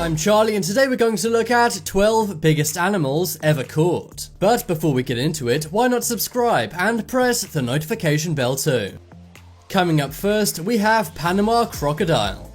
I'm Charlie and today we're going to look at 12 biggest animals ever caught. But before we get into it, why not subscribe and press the notification bell too. Coming up first, we have Panama crocodile.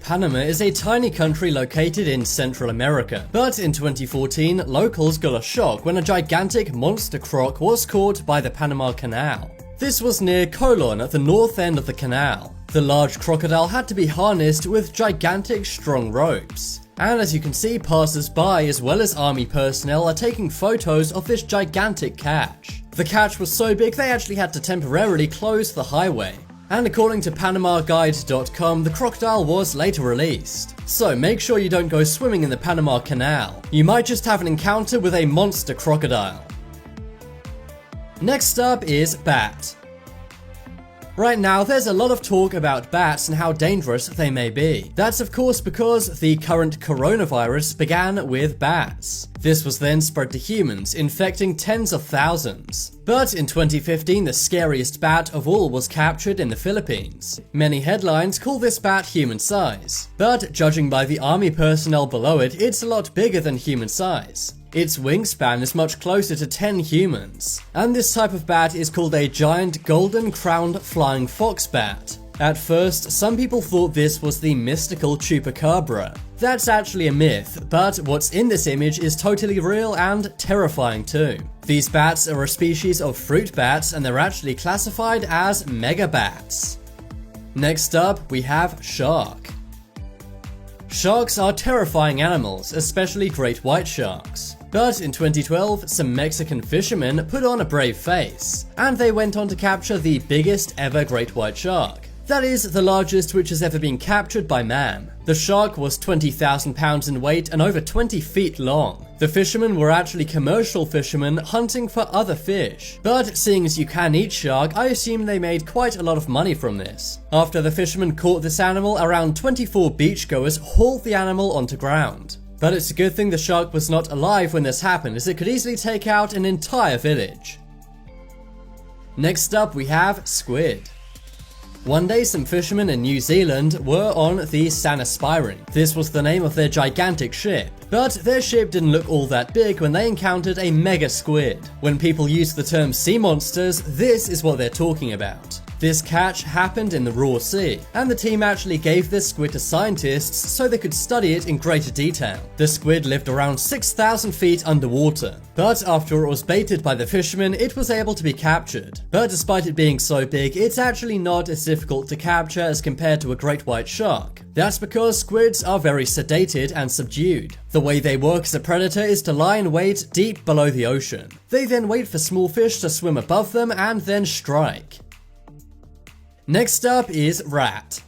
Panama is a tiny country located in Central America, but in 2014, locals got a shock when a gigantic monster croc was caught by the Panama Canal. This was near Colon at the north end of the canal. The large crocodile had to be harnessed with gigantic strong ropes. And as you can see, passers-by as well as army personnel are taking photos of this gigantic catch. The catch was so big they actually had to temporarily close the highway. And according to PanamaGuide.com, the crocodile was later released. So make sure you don't go swimming in the Panama Canal. You might just have an encounter with a monster crocodile. Next up is bat. Right now, there's a lot of talk about bats and how dangerous they may be. That's of course because the current coronavirus began with bats. This was then spread to humans, infecting tens of thousands. But in 2015, the scariest bat of all was captured in the Philippines. Many headlines call this bat human size, but judging by the army personnel below it, it's a lot bigger than human size. Its wingspan is much closer to 10 humans, and this type of bat is called a giant golden-crowned flying fox bat. At first, some people thought this was the mystical chupacabra. That's actually a myth, but what's in this image is totally real and terrifying too. These bats are a species of fruit bats and they're actually classified as megabats. Next up, we have shark. Sharks are terrifying animals, especially great white sharks. But in 2012, some Mexican fishermen put on a brave face, and they went on to capture the biggest ever great white shark. That is, the largest which has ever been captured by man. The shark was 20,000 pounds in weight and over 20 feet long. The fishermen were actually commercial fishermen hunting for other fish. But seeing as you can eat shark, I assume they made quite a lot of money from this. After the fishermen caught this animal, around 24 beachgoers hauled the animal onto ground. But it's a good thing the shark was not alive when this happened, as it could easily take out an entire village. Next up, we have squid. One day, some fishermen in New Zealand were on the San Aspiring. This was the name of their gigantic ship. But their ship didn't look all that big when they encountered a mega squid. When people use the term sea monsters, this is what they're talking about. This catch happened in the raw sea, and the team actually gave this squid to scientists so they could study it in greater detail. The squid lived around 6,000 feet underwater, but after it was baited by the fishermen, it was able to be captured. But despite it being so big, it's actually not as difficult to capture as compared to a great white shark. That's because squids are very sedated and subdued. The way they work as a predator is to lie in wait deep below the ocean. They then wait for small fish to swim above them and then strike. Next up is rat.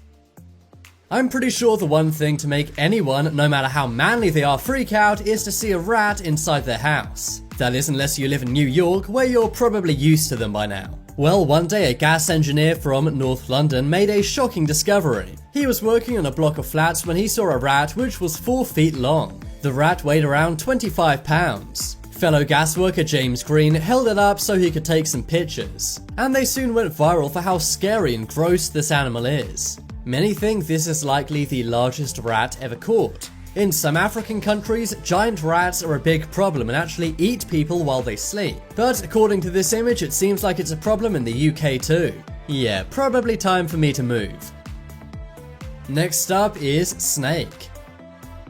I'm pretty sure the one thing to make anyone, no matter how manly they are, freak out is to see a rat inside their house. That is, unless you live in New York, where you're probably used to them by now. Well, one day a gas engineer from North London made a shocking discovery. He was working on a block of flats when he saw a rat which was 4 feet long. The rat weighed around 25 pounds. Fellow gas worker James Green held it up so he could take some pictures, and they soon went viral for how scary and gross this animal is. Many think this is likely the largest rat ever caught. In some African countries, giant rats are a big problem and actually eat people while they sleep. But according to this image, it seems like it's a problem in the UK too. Yeah, probably time for me to move. Next up is snake.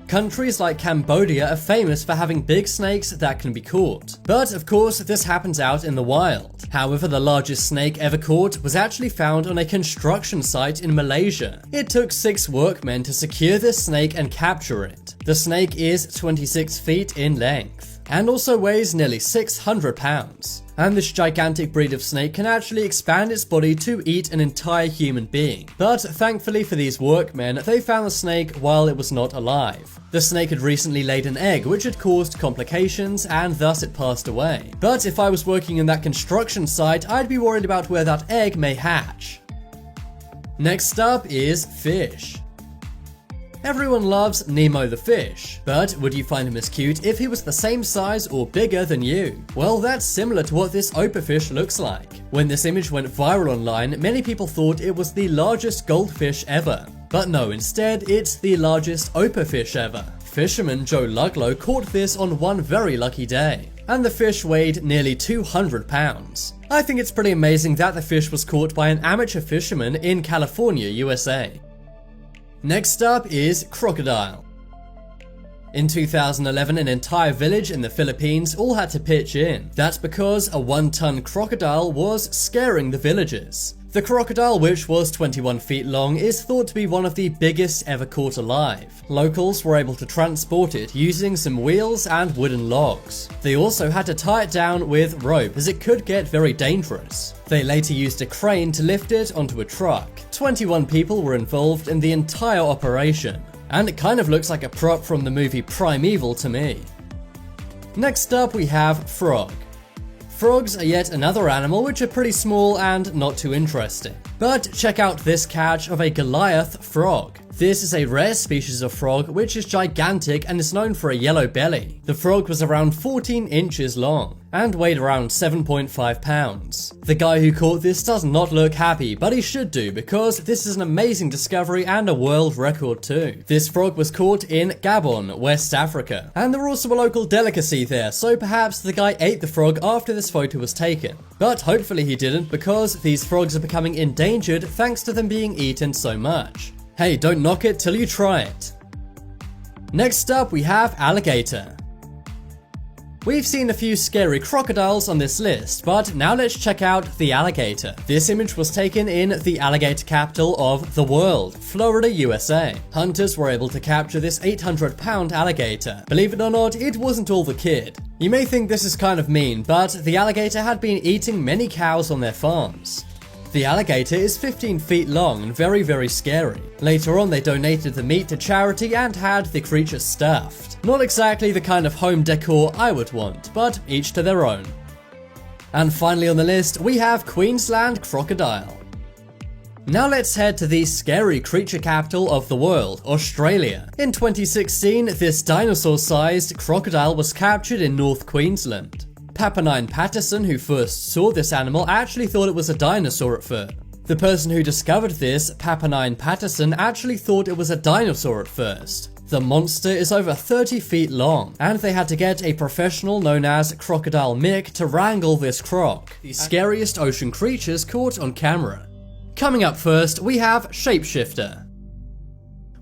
Countries like Cambodia are famous for having big snakes that can be caught. But of course, this happens out in the wild. However, the largest snake ever caught was actually found on a construction site in Malaysia. It took 6 workmen to secure this snake and capture it. The snake is 26 feet in length and also weighs nearly 600 pounds. And this gigantic breed of snake can actually expand its body to eat an entire human being. But thankfully for these workmen, they found the snake while it was not alive. The snake had recently laid an egg which had caused complications and thus it passed away. But if I was working in that construction site, I'd be worried about where that egg may hatch. Next up is fish. Everyone loves Nemo the fish, but would you find him as cute if he was the same size or bigger than you? Well, that's similar to what this opafish looks like. When this image went viral online, many people thought it was the largest goldfish ever. But no, instead it's the largest opafish ever. Fisherman Joe Luglow caught this on one very lucky day, and the fish weighed nearly 200 pounds. I think it's pretty amazing that the fish was caught by an amateur fisherman in California, USA. Next up is crocodile. In 2011, an entire village in the Philippines all had to pitch in. That's because a 1-ton crocodile was scaring the villagers. The crocodile, which was 21 feet long, is thought to be one of the biggest ever caught alive. Locals were able to transport it using some wheels and wooden logs. They also had to tie it down with rope, as it could get very dangerous. They later used a crane to lift it onto a truck. 21 people were involved in the entire operation, and it kind of looks like a prop from the movie Primeval to me. Next up we have frog. Frogs are yet another animal which are pretty small and not too interesting. But check out this catch of a Goliath frog. This is a rare species of frog which is gigantic and is known for a yellow belly. The frog was around 14 inches long and weighed around 7.5 pounds. The guy who caught this does not look happy, but he should do, because this is an amazing discovery and a world record too. This frog was caught in Gabon, West Africa, and there were also a local delicacy there, so perhaps the guy ate the frog after this photo was taken. But hopefully he didn't, because these frogs are becoming endangered thanks to them being eaten so much. Hey, don't knock it till you try it. Next up we have alligator. We've seen a few scary crocodiles on this list, but now let's check out the alligator. This image was taken in the alligator capital of the world, Florida, USA. Hunters were able to capture this 800-pound alligator. Believe it or not, it wasn't all the kid. You may think this is kind of mean, but the alligator had been eating many cows on their farms. The alligator is 15 feet long and very, very scary. Later on, they donated the meat to charity and had the creature stuffed. Not exactly the kind of home decor I would want, but each to their own. And finally on the list, we have Queensland crocodile. Now let's head to the scary creature capital of the world, Australia. In 2016, this dinosaur-sized crocodile was captured in North Queensland. Pappenheim Patterson, who first saw this animal, actually thought it was a dinosaur at first. The person who discovered this, Pappenheim Patterson, actually thought it was a dinosaur at first. The monster is over 30 feet long, and they had to get a professional known as Crocodile Mick to wrangle this croc, the scariest ocean creatures caught on camera. Coming up first, we have Shapeshifter.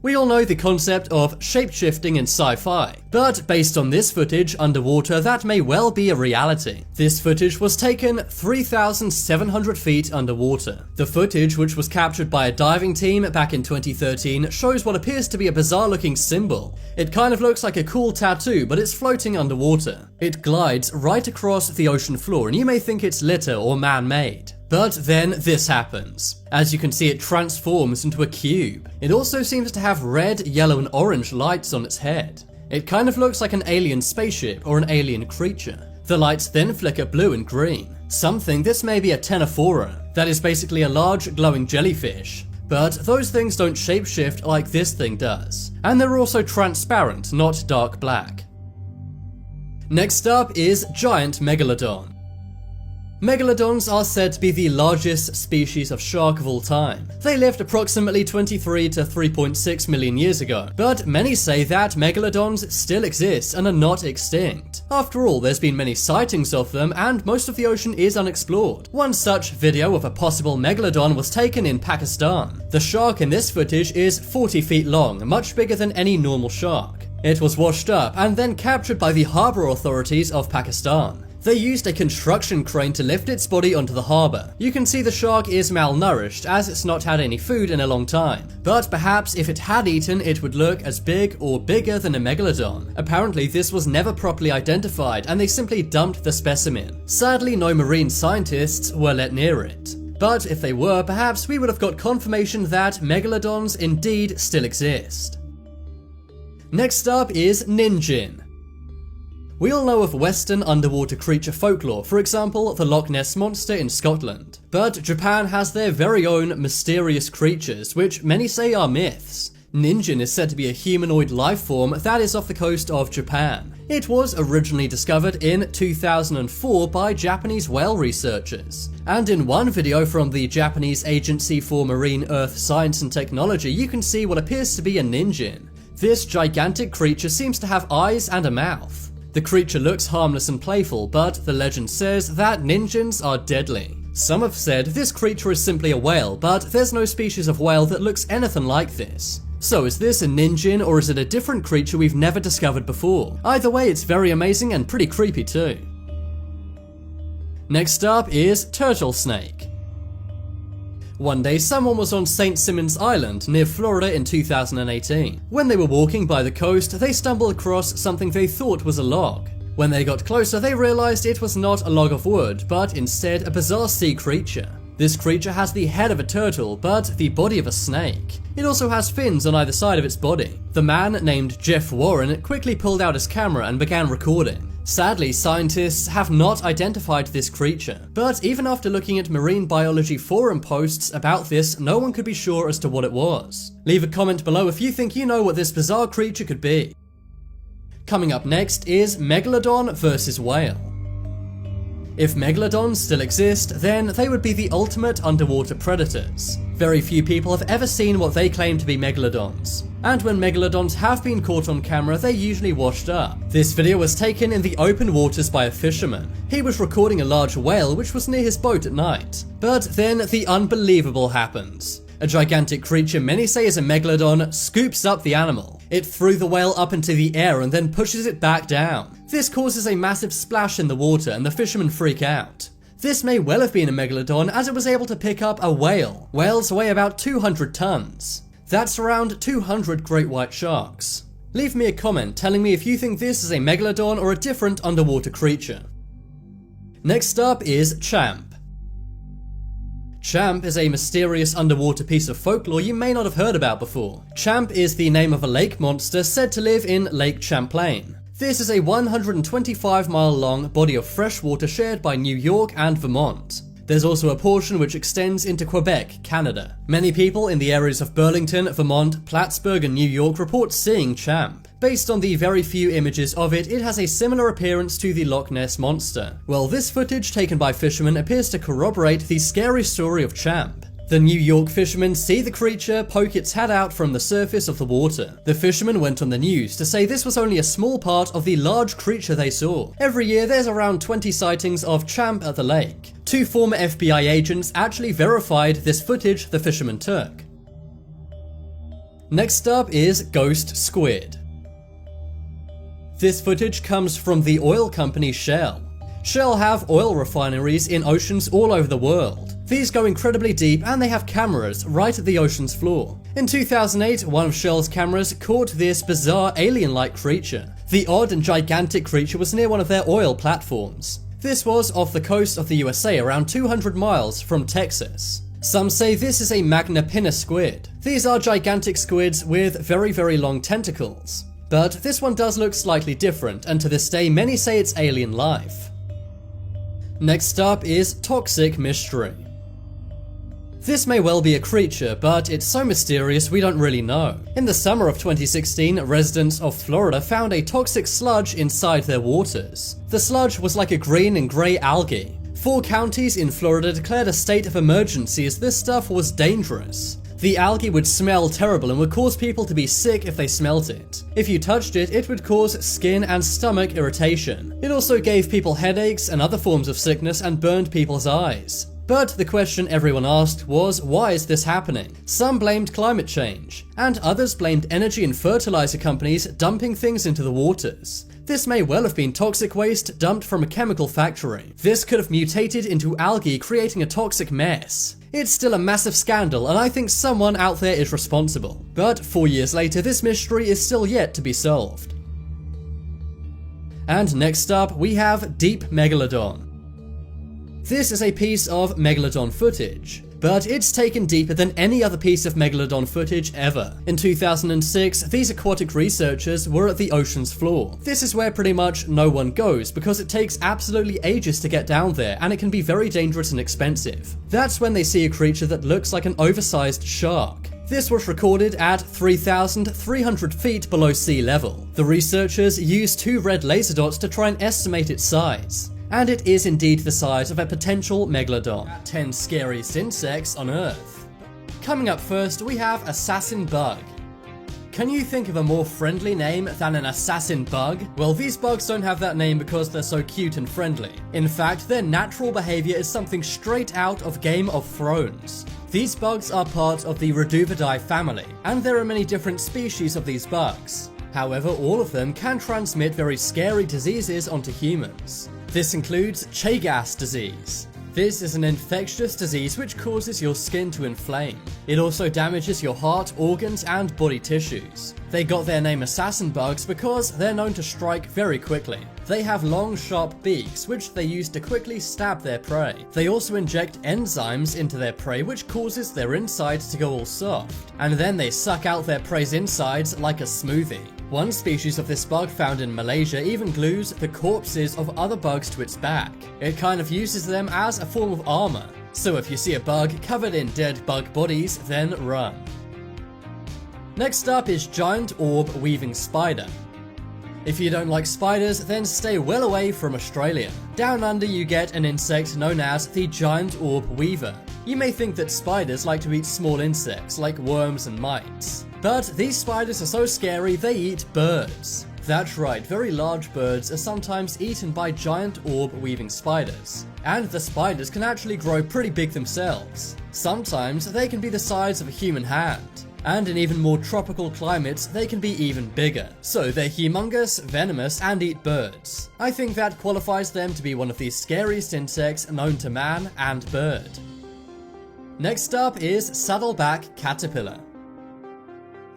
We all know the concept of shapeshifting in sci-fi, but based on this footage underwater, that may well be a reality. This footage was taken 3,700 feet underwater. The footage, which was captured by a diving team back in 2013, shows what appears to be a bizarre-looking symbol. It kind of looks like a cool tattoo, but it's floating underwater. It glides right across the ocean floor, and you may think it's litter or man-made. But then this happens. As you can see, it transforms into a cube. It also seems to have red, yellow, and orange lights on its head. It kind of looks like an alien spaceship or an alien creature. The lights then flicker blue and green. Some think this may be a ctenophora, that is basically a large glowing jellyfish. But those things don't shapeshift like this thing does. And they're also transparent, not dark black. Next up is giant megalodon. Megalodons are said to be the largest species of shark of all time. They lived approximately 23 to 3.6 million years ago, but many say that megalodons still exist and are not extinct. After all, there's been many sightings of them, and most of the ocean is unexplored. One such video of a possible megalodon was taken in Pakistan. The shark in this footage is 40 feet long, much bigger than any normal shark. It was washed up and then captured by the harbour authorities of Pakistan. They used a construction crane to lift its body onto the harbour. You can see the shark is malnourished, as it's not had any food in a long time. But perhaps if it had eaten, it would look as big or bigger than a megalodon. Apparently this was never properly identified, and they simply dumped the specimen. Sadly, no marine scientists were let near it. But if they were, perhaps we would have got confirmation that megalodons indeed still exist. Next up is Ninjin. We all know of Western underwater creature folklore, for example, the Loch Ness Monster in Scotland. But Japan has their very own mysterious creatures, which many say are myths. Ninjin is said to be a humanoid life form that is off the coast of Japan. It was originally discovered in 2004 by Japanese whale researchers. And in one video from the Japanese Agency for Marine Earth Science and Technology, you can see what appears to be a ninjin. This gigantic creature seems to have eyes and a mouth. The creature looks harmless and playful, but the legend says that ninjins are deadly. Some have said this creature is simply a whale, but there's no species of whale that looks anything like this. So is this a ninjin, or is it a different creature we've never discovered before? Either way, it's very amazing and pretty creepy too. Next up is turtle snake. One day, someone was on St. Simons Island near Florida in 2018. When they were walking by the coast, they stumbled across something they thought was a log. When they got closer, they realized it was not a log of wood, but instead a bizarre sea creature. This creature has the head of a turtle, but the body of a snake. It also has fins on either side of its body. The man, named Jeff Warren, quickly pulled out his camera and began recording. Sadly, scientists have not identified this creature, but even after looking at marine biology forum posts about this, no one could be sure as to what it was. Leave a comment below if you think you know what this bizarre creature could be. Coming up next is Megalodon versus whale. If megalodons still exist, then they would be the ultimate underwater predators. Very few people have ever seen what they claim to be megalodons. And when megalodons have been caught on camera, they usually washed up. This video was taken in the open waters by a fisherman. He was recording a large whale which was near his boat at night. But then the unbelievable happens. A gigantic creature many say is a megalodon scoops up the animal. It threw the whale up into the air and then pushes it back down. This causes a massive splash in the water and the fishermen freak out. This may well have been a megalodon as it was able to pick up a whale. Whales weigh about 200 tons. That's around 200 great white sharks. Leave me a comment telling me if you think this is a megalodon or a different underwater creature. Next up is Champ. Champ is a mysterious underwater piece of folklore you may not have heard about before. Champ is the name of a lake monster said to live in Lake Champlain. This is a 125-mile long body of fresh water shared by New York and Vermont. There's also a portion which extends into Quebec, Canada. Many people in the areas of Burlington, Vermont, Plattsburgh and New York report seeing Champ. Based on the very few images of it, it has a similar appearance to the Loch Ness Monster. Well, this footage taken by fishermen appears to corroborate the scary story of Champ. The New York fishermen see the creature poke its head out from the surface of the water. The fishermen went on the news to say this was only a small part of the large creature they saw. Every year there's around 20 sightings of Champ at the lake. 2 former FBI agents actually verified this footage the fishermen took. Next up is Ghost Squid. This footage comes from the oil company Shell. Shell have oil refineries in oceans all over the world. These go incredibly deep and they have cameras right at the ocean's floor. In 2008, one of Shell's cameras caught this bizarre alien-like creature. The odd and gigantic creature was near one of their oil platforms. This was off the coast of the USA, around 200 miles from Texas. Some say this is a Magna pinna squid. These are gigantic squids with very, very long tentacles. But this one does look slightly different, and to this day many say it's alien life. Next up is Toxic Mystery. This may well be a creature, but it's so mysterious we don't really know. In the summer of 2016, residents of Florida found a toxic sludge inside their waters. The sludge was like a green and grey algae. 4 counties in Florida declared a state of emergency as this stuff was dangerous. The algae would smell terrible and would cause people to be sick if they smelt it. If you touched it, it would cause skin and stomach irritation. It also gave people headaches and other forms of sickness and burned people's eyes. But the question everyone asked was, why is this happening? Some blamed climate change, and others blamed energy and fertilizer companies dumping things into the waters. This may well have been toxic waste dumped from a chemical factory. This could have mutated into algae, creating a toxic mess. It's still a massive scandal, and I think someone out there is responsible. But 4 years later, this mystery is still yet to be solved. And next up, we have Deep Megalodon. This is a piece of Megalodon footage, but it's taken deeper than any other piece of Megalodon footage ever. In 2006, these aquatic researchers were at the ocean's floor. This is where pretty much no one goes because it takes absolutely ages to get down there and it can be very dangerous and expensive. That's when they see a creature that looks like an oversized shark. This was recorded at 3,300 feet below sea level. The researchers used 2 red laser dots to try and estimate its size, and it is indeed the size of a potential megalodon. 10 scariest insects on Earth. Coming up first, we have assassin bug. Can you think of a more friendly name than an assassin bug? Well, these bugs don't have that name because they're so cute and friendly. In fact, their natural behavior is something straight out of Game of Thrones. These bugs are part of the Reduvidae family, and there are many different species of these bugs. However, all of them can transmit very scary diseases onto humans. This includes Chagas disease. This is an infectious disease which causes your skin to inflame. It also damages your heart, organs, and body tissues. They got their name assassin bugs because they're known to strike very quickly. They have long, sharp beaks which they use to quickly stab their prey. They also inject enzymes into their prey which causes their insides to go all soft, and then they suck out their prey's insides like a smoothie. One species of this bug found in Malaysia even glues the corpses of other bugs to its back. It kind of uses them as a form of armor. So if you see a bug covered in dead bug bodies, then run. Next up is giant orb weaving spider. If you don't like spiders, then stay well away from Australia. Down under you get an insect known as the giant orb weaver. You may think that spiders like to eat small insects like worms and mites. But these spiders are so scary they eat birds. That's right, very large birds are sometimes eaten by giant orb weaving spiders. And the spiders can actually grow pretty big themselves. Sometimes they can be the size of a human hand. And in even more tropical climates, they can be even bigger. So they're humongous, venomous, and eat birds. I think that qualifies them to be one of the scariest insects known to man and bird. Next up is saddleback caterpillar.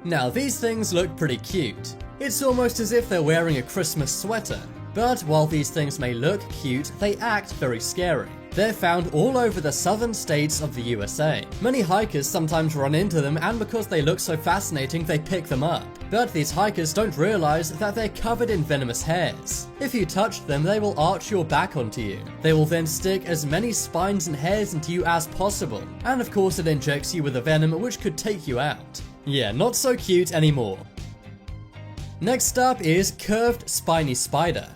Now these things look pretty cute. It's almost as if they're wearing a Christmas sweater. But while these things may look cute, they act very scary. They're found all over the southern states of the USA. Many hikers sometimes run into them, and because they look so fascinating, they pick them up. But these hikers don't realize that they're covered in venomous hairs. If you touch them, they will arch your back onto you. They will then stick as many spines and hairs into you as possible. And of course it injects you with a venom which could take you out. Yeah, not so cute anymore. Next up is curved spiny spider.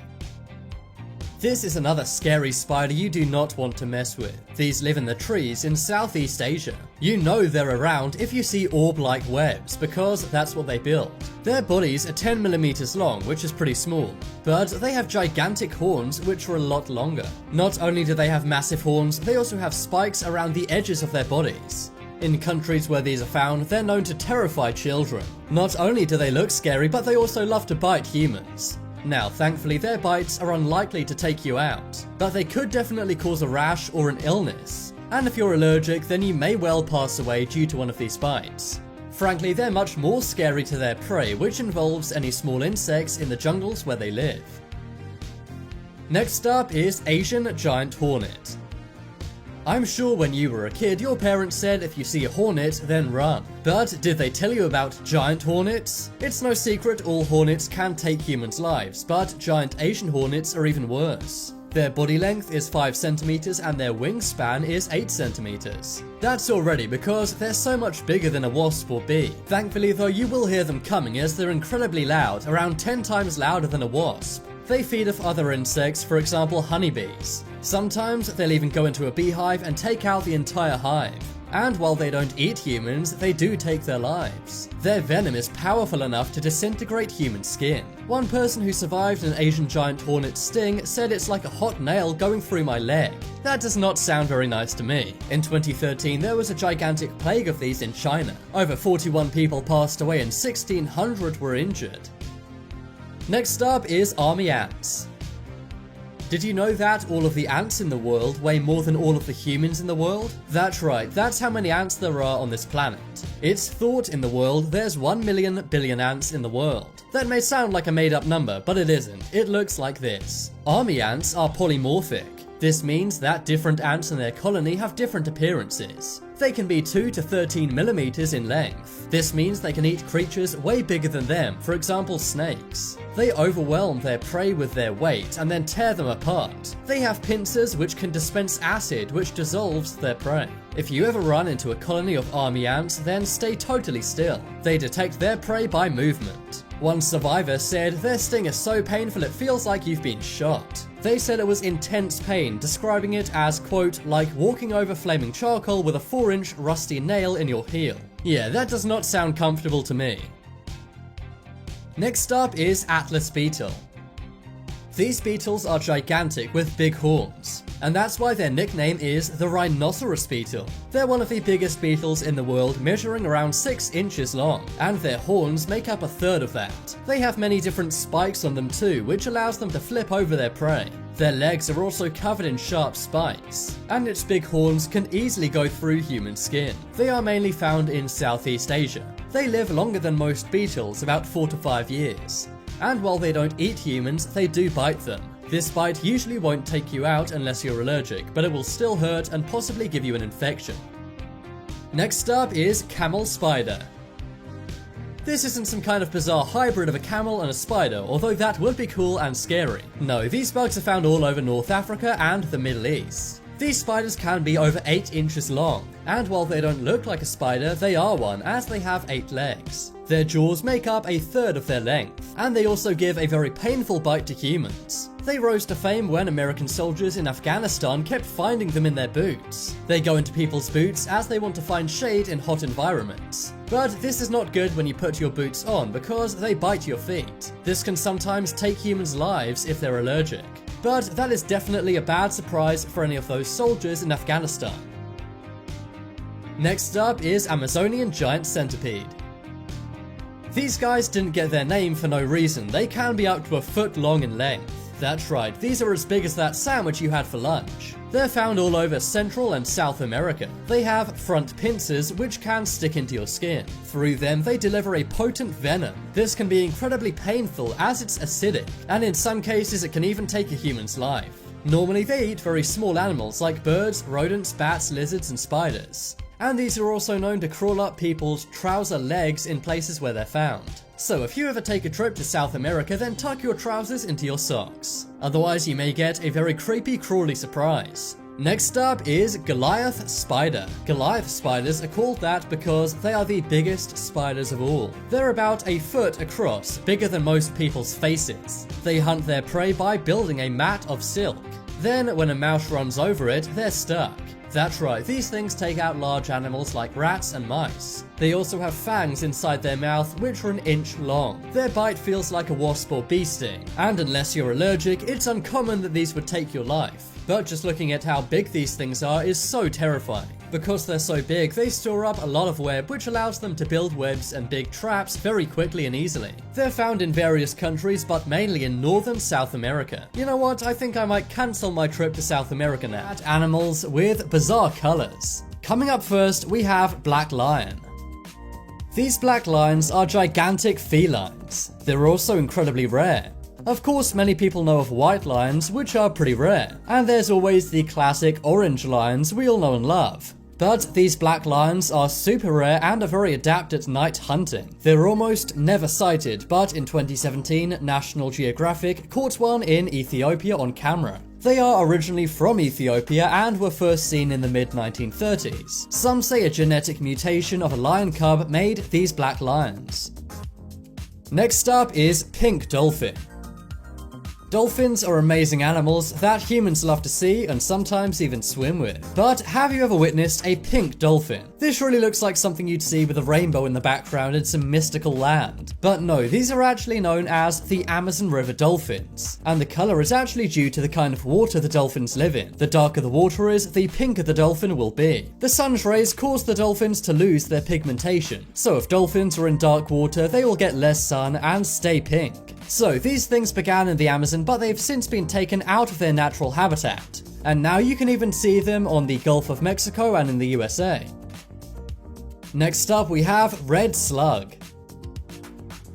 This is another scary spider you do not want to mess with. These live in the trees in Southeast Asia. You know they're around if you see orb-like webs, because that's what they build. Their bodies are 10 millimeters long, which is pretty small, but they have gigantic horns which are a lot longer. Not only do they have massive horns, they also have spikes around the edges of their bodies. In countries where these are found, they're known to terrify children. Not only do they look scary, but they also love to bite humans. Now, thankfully, their bites are unlikely to take you out, but they could definitely cause a rash or an illness. And if you're allergic, then you may well pass away due to one of these bites. Frankly, they're much more scary to their prey, which involves any small insects in the jungles where they live. Next up is Asian giant hornet. I'm sure when you were a kid, your parents said if you see a hornet, then run. But did they tell you about giant hornets? It's no secret all hornets can take humans' lives, but giant Asian hornets are even worse. Their body length is 5 centimeters and their wingspan is 8 centimeters. That's already because they're so much bigger than a wasp or bee. Thankfully though, you will hear them coming as they're incredibly loud, around 10 times louder than a wasp. They feed off other insects, for example honeybees. Sometimes they'll even go into a beehive and take out the entire hive. And while they don't eat humans, they do take their lives. Their venom is powerful enough to disintegrate human skin. One person who survived an Asian giant hornet's sting said it's like a hot nail going through my leg. That does not sound very nice to me. In 2013, there was a gigantic plague of these in China. Over 41 people passed away and 1,600 were injured. Next up is army ants. Did you know that all of the ants in the world weigh more than all of the humans in the world? That's right, that's how many ants there are on this planet. It's thought in the world there's 1 million billion ants in the world. That may sound like a made-up number, but it isn't. It looks like this. Army ants are polymorphic. This means that different ants in their colony have different appearances. They can be 2 to 13 millimeters in length. This means they can eat creatures way bigger than them, for example snakes. They overwhelm their prey with their weight and then tear them apart. They have pincers which can dispense acid which dissolves their prey. If you ever run into a colony of army ants, then stay totally still. They detect their prey by movement. One survivor said their sting is so painful it feels like you've been shot. They said it was intense pain, describing it as, quote, like walking over flaming charcoal with a 4-inch rusty nail in your heel. Yeah, that does not sound comfortable to me. Next up is Atlas beetle. These beetles are gigantic with big horns, and that's why their nickname is the rhinoceros beetle. They're one of the biggest beetles in the world, measuring around 6 inches long, and their horns make up a third of that. They have many different spikes on them too, which allows them to flip over their prey. Their legs are also covered in sharp spikes, and its big horns can easily go through human skin. They are mainly found in Southeast Asia. They live longer than most beetles, about 4 to 5 years. And while they don't eat humans, they do bite them. This bite usually won't take you out unless you're allergic, but it will still hurt and possibly give you an infection. Next up is camel spider. This isn't some kind of bizarre hybrid of a camel and a spider, although that would be cool and scary. No, these bugs are found all over North Africa and the Middle East. These spiders can be over 8 inches long, and while they don't look like a spider, they are one as they have 8 legs. Their jaws make up a third of their length, and they also give a very painful bite to humans. They rose to fame when American soldiers in Afghanistan kept finding them in their boots. They go into people's boots as they want to find shade in hot environments. But this is not good when you put your boots on because they bite your feet. This can sometimes take humans' lives if they're allergic. But that is definitely a bad surprise for any of those soldiers in Afghanistan. Next up is Amazonian giant centipede. These guys didn't get their name for no reason. They can be up to a foot long in length. That's right, these are as big as that sandwich you had for lunch. They're found all over Central and South America. They have front pincers which can stick into your skin. Through them, they deliver a potent venom. This can be incredibly painful as it's acidic, and in some cases it can even take a human's life. Normally they eat very small animals like birds, rodents, bats, lizards, and spiders. And these are also known to crawl up people's trouser legs in places where they're found. So if you ever take a trip to South America, then tuck your trousers into your socks. Otherwise you may get a very creepy, crawly surprise. Next up is Goliath spider. Goliath spiders are called that because they are the biggest spiders of all. They're about a foot across, bigger than most people's faces. They hunt their prey by building a mat of silk. Then when a mouse runs over it, they're stuck. That's right, these things take out large animals like rats and mice. They also have fangs inside their mouth which are an inch long. Their bite feels like a wasp or bee sting, and unless you're allergic, it's uncommon that these would take your life. But just looking at how big these things are is so terrifying. Because they're so big, they store up a lot of web which allows them to build webs and big traps very quickly and easily. They're found in various countries but mainly in northern South America. You know what, I think I might cancel my trip to South America now. At animals with bizarre colors. Coming up first, we have black lion. These black lions are gigantic felines. They're also incredibly rare. Of course, many people know of white lions, which are pretty rare, and there's always the classic orange lions we all know and love. But these black lions are super rare and are very adept at night hunting. They're almost never sighted, but in 2017, National Geographic caught one in Ethiopia on camera. They are originally from Ethiopia and were first seen in the mid-1930s. Some say a genetic mutation of a lion cub made these black lions. Next up is pink dolphin. Dolphins are amazing animals that humans love to see and sometimes even swim with. But have you ever witnessed a pink dolphin? This really looks like something you'd see with a rainbow in the background in some mystical land. But no, these are actually known as the Amazon River dolphins. And the color is actually due to the kind of water the dolphins live in. The darker the water is, the pinker the dolphin will be. The sun's rays cause the dolphins to lose their pigmentation. So if dolphins are in dark water, they will get less sun and stay pink. So these things began in the Amazon, but they've since been taken out of their natural habitat. And now you can even see them on the Gulf of Mexico and in the USA. Next up we have red slug.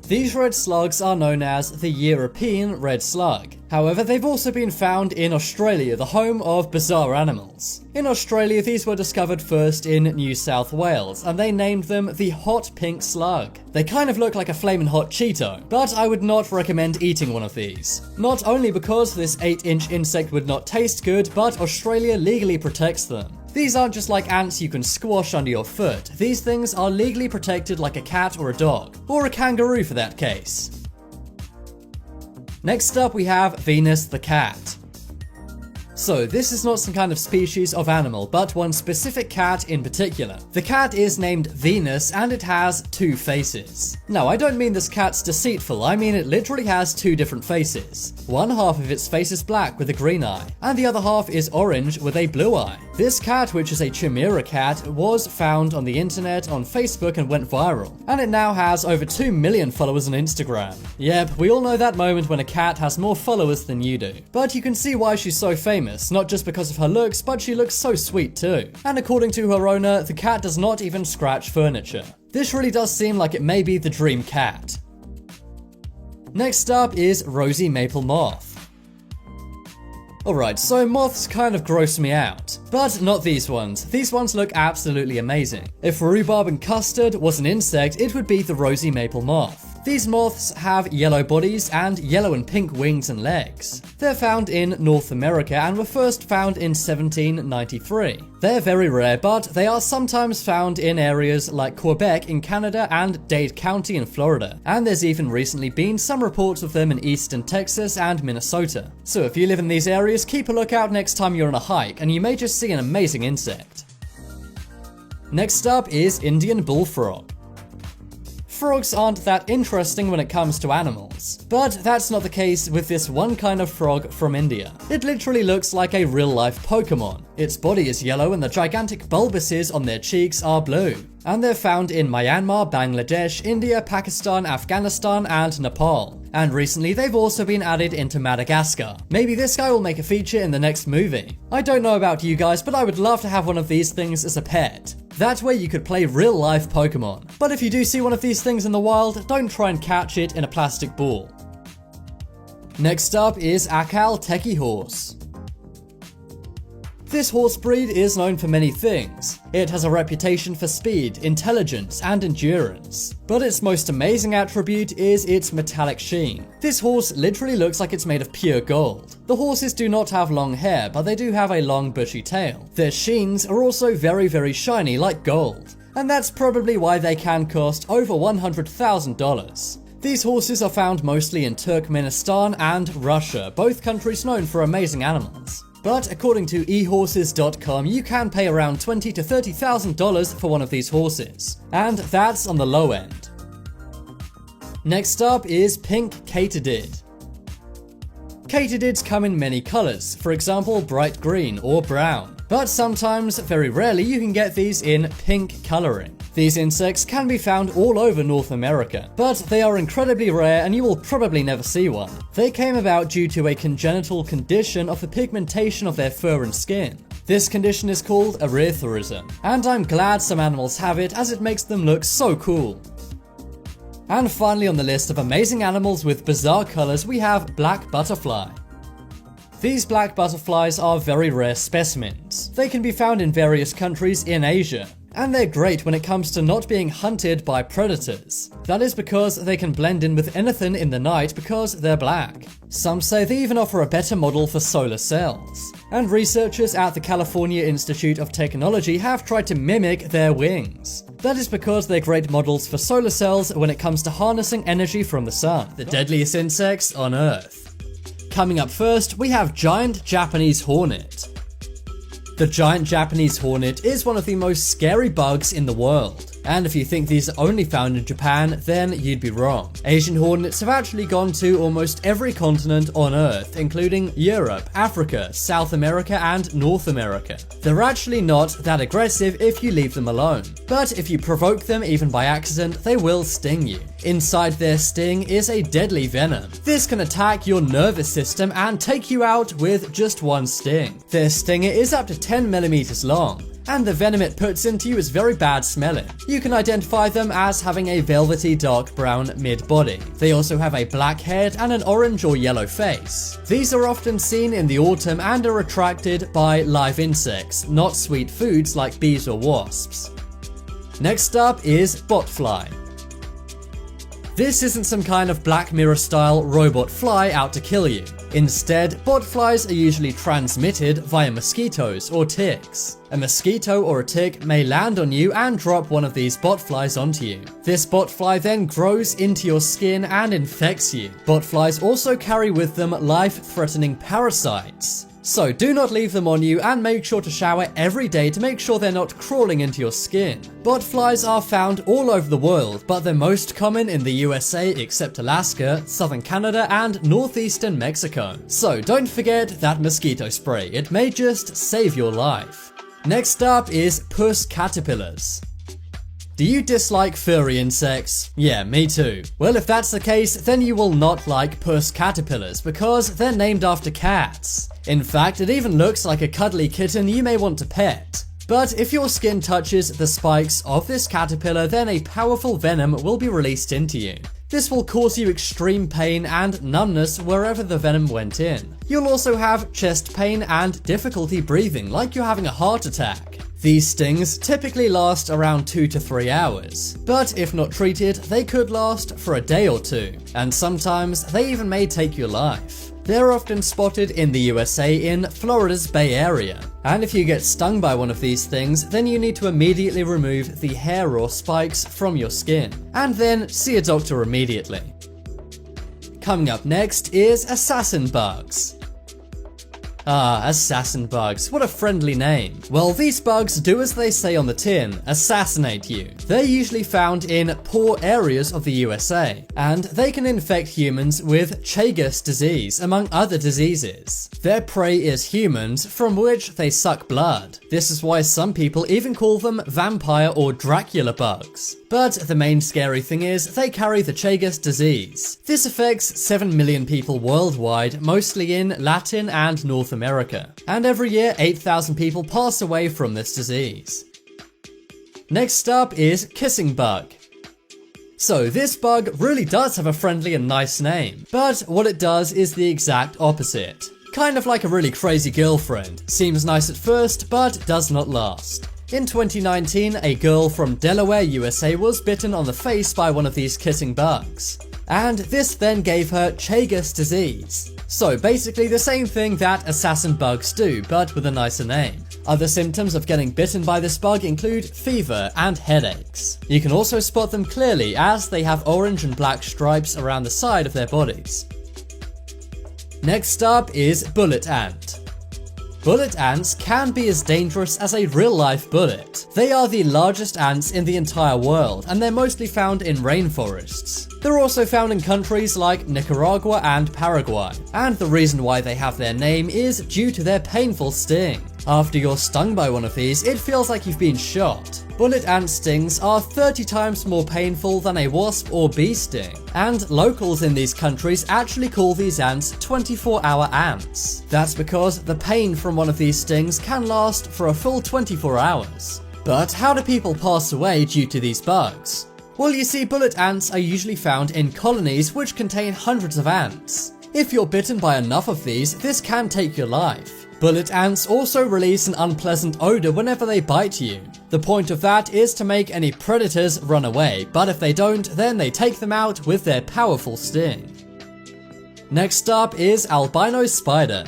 These red slugs are known as the European red slug. However, they've also been found in Australia, the home of bizarre animals. In Australia, these were discovered first in New South Wales, and they named them the hot pink slug. They kind of look like a flamin' hot Cheeto, but I would not recommend eating one of these. Not only because this 8-inch insect would not taste good, but Australia legally protects them. These aren't just like ants you can squash under your foot. These things are legally protected like a cat or a dog, or a kangaroo for that case. Next up we have Venus the cat. So this is not some kind of species of animal, but one specific cat in particular. The cat is named Venus and it has two faces. Now I don't mean this cat's deceitful, I mean it literally has two different faces. One half of its face is black with a green eye, and the other half is orange with a blue eye. This cat, which is a chimera cat, was found on the internet on Facebook and went viral, and it now has over 2 million followers on Instagram. Yep, we all know that moment when a cat has more followers than you do. But you can see why she's so famous, not just because of her looks, but she looks so sweet too. And according to her owner, the cat does not even scratch furniture. This really does seem like it may be the dream cat. Next up is Rosy Maple Moth. Alright, so moths kind of gross me out. But not these ones. These ones look absolutely amazing. If rhubarb and custard was an insect, it would be the Rosy Maple Moth. These moths have yellow bodies and yellow and pink wings and legs. They're found in North America and were first found in 1793. They're very rare, but they are sometimes found in areas like Quebec in Canada and Dade County in Florida. And there's even recently been some reports of them in eastern Texas and Minnesota. So if you live in these areas, keep a lookout next time you're on a hike and you may just see an amazing insect. Next up is Indian bullfrog. Frogs aren't that interesting when it comes to animals, but that's not the case with this one kind of frog from India. It literally looks like a real-life Pokemon. Its body is yellow and the gigantic bulbuses on their cheeks are blue. And they're found in Myanmar, Bangladesh, India, Pakistan, Afghanistan, and Nepal. And recently they've also been added into Madagascar. Maybe this guy will make a feature in the next movie. I don't know about you guys, but I would love to have one of these things as a pet. That way you could play real-life Pokemon. But if you do see one of these things in the wild, don't try and catch it in a plastic ball. Next up is Akal Teki Horse. This horse breed is known for many things. It has a reputation for speed, intelligence, and endurance. But its most amazing attribute is its metallic sheen. This horse literally looks like it's made of pure gold. The horses do not have long hair, but they do have a long bushy tail. Their sheens are also very, very shiny like gold. And that's probably why they can cost over $100,000. These horses are found mostly in Turkmenistan and Russia, both countries known for amazing animals. But according to ehorses.com, you can pay around $20,000 to $30,000 for one of these horses. And that's on the low end. Next up is pink katydid. Katydids come in many colors, for example bright green or brown. But sometimes, very rarely, you can get these in pink coloring. These insects can be found all over North America, but they are incredibly rare and you will probably never see one. They came about due to a congenital condition of the pigmentation of their fur and skin. This condition is called erytherism, and I'm glad some animals have it as it makes them look so cool. And finally on the list of amazing animals with bizarre colors, we have black butterfly. These black butterflies are very rare specimens. They can be found in various countries in Asia. And they're great when it comes to not being hunted by predators. That is because they can blend in with anything in the night because they're black. Some say they even offer a better model for solar cells. And researchers at the California Institute of Technology have tried to mimic their wings. That is because they're great models for solar cells when it comes to harnessing energy from the sun. The deadliest insects on Earth. Coming up first, we have giant Japanese hornet. The giant Japanese hornet is one of the most scary bugs in the world. And if you think these are only found in Japan, then you'd be wrong. Asian hornets have actually gone to almost every continent on Earth, including Europe, Africa, South America, and North America. They're actually not that aggressive if you leave them alone. But if you provoke them even by accident, they will sting you. Inside their sting is a deadly venom. This can attack your nervous system and take you out with just one sting. Their stinger is up to 10 millimeters long. And the venom it puts into you is very bad smelling. You can identify them as having a velvety dark brown mid-body. They also have a black head and an orange or yellow face. These are often seen in the autumn and are attracted by live insects, not sweet foods like bees or wasps. Next up is botfly. This isn't some kind of Black Mirror style robot fly out to kill you. Instead, botflies are usually transmitted via mosquitoes or ticks. A mosquito or a tick may land on you and drop one of these botflies onto you. This botfly then grows into your skin and infects you. Botflies also carry with them life-threatening parasites. So do not leave them on you and make sure to shower every day to make sure they're not crawling into your skin. Botflies are found all over the world, but they're most common in the USA except Alaska, southern Canada, and northeastern Mexico. So don't forget that mosquito spray, it may just save your life. Next up is puss caterpillars. Do you dislike furry insects? Yeah, me too. Well, if that's the case, then you will not like puss caterpillars because they're named after cats. In fact, it even looks like a cuddly kitten you may want to pet. But if your skin touches the spikes of this caterpillar, then a powerful venom will be released into you. This will cause you extreme pain and numbness wherever the venom went in. You'll also have chest pain and difficulty breathing, like you're having a heart attack. These stings typically last around 2 to 3 hours, but if not treated, they could last for a day or two, and sometimes they even may take your life. They're often spotted in the USA in Florida's Bay Area, and if you get stung by one of these things, then you need to immediately remove the hair or spikes from your skin, and then see a doctor immediately. Coming up next is assassin bugs. Ah, assassin bugs, what a friendly name. Well, these bugs do as they say on the tin, assassinate you. They're usually found in poor areas of the USA, and they can infect humans with Chagas disease, among other diseases. Their prey is humans, from which they suck blood. This is why some people even call them vampire or Dracula bugs. But the main scary thing is they carry the Chagas disease. This affects 7 million people worldwide, mostly in Latin and North America. And every year, 8,000 people pass away from this disease. Next up is kissing bug. So this bug really does have a friendly and nice name, but what it does is the exact opposite. Kind of like a really crazy girlfriend. Seems nice at first, but does not last. In 2019, a girl from Delaware, USA was bitten on the face by one of these kissing bugs. And this then gave her Chagas disease. So basically the same thing that assassin bugs do, but with a nicer name. Other symptoms of getting bitten by this bug include fever and headaches. You can also spot them clearly as they have orange and black stripes around the side of their bodies. Next up is bullet ant. Bullet ants can be as dangerous as a real-life bullet. They are the largest ants in the entire world, and they're mostly found in rainforests. They're also found in countries like Nicaragua and Paraguay, and the reason why they have their name is due to their painful sting. After you're stung by one of these, it feels like you've been shot. Bullet ant stings are 30 times more painful than a wasp or bee sting, and locals in these countries actually call these ants 24-hour ants. That's because the pain from one of these stings can last for a full 24 hours. But how do people pass away due to these bugs? Well, you see, bullet ants are usually found in colonies which contain hundreds of ants. If you're bitten by enough of these, this can take your life. Bullet ants also release an unpleasant odor whenever they bite you. The point of that is to make any predators run away, but if they don't, then they take them out with their powerful sting. Next up is albino spider.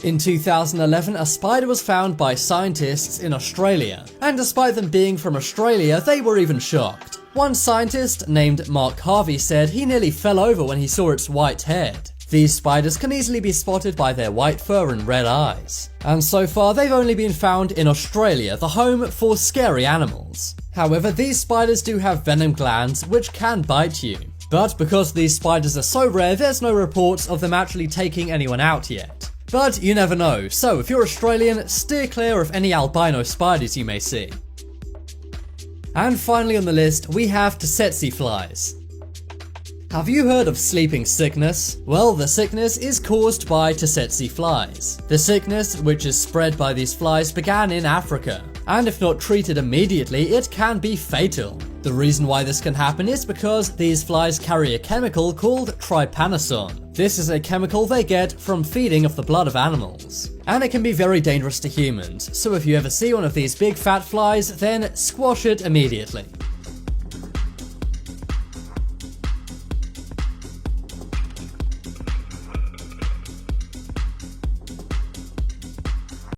In 2011, a spider was found by scientists in Australia, and despite them being from Australia, they were even shocked. One scientist named Mark Harvey said he nearly fell over when he saw its white head. These spiders can easily be spotted by their white fur and red eyes. And so far, they've only been found in Australia, the home for scary animals. However, these spiders do have venom glands which can bite you. But because these spiders are so rare, there's no reports of them actually taking anyone out yet. But you never know, so if you're Australian, steer clear of any albino spiders you may see. And finally on the list, we have tsetse flies. Have you heard of sleeping sickness? Well, the sickness is caused by tsetse flies. The sickness, which is spread by these flies, began in Africa, and if not treated immediately, it can be fatal. The reason why this can happen is because these flies carry a chemical called trypanosone. This is a chemical they get from feeding off the blood of animals, and it can be very dangerous to humans, so if you ever see one of these big fat flies, then squash it immediately.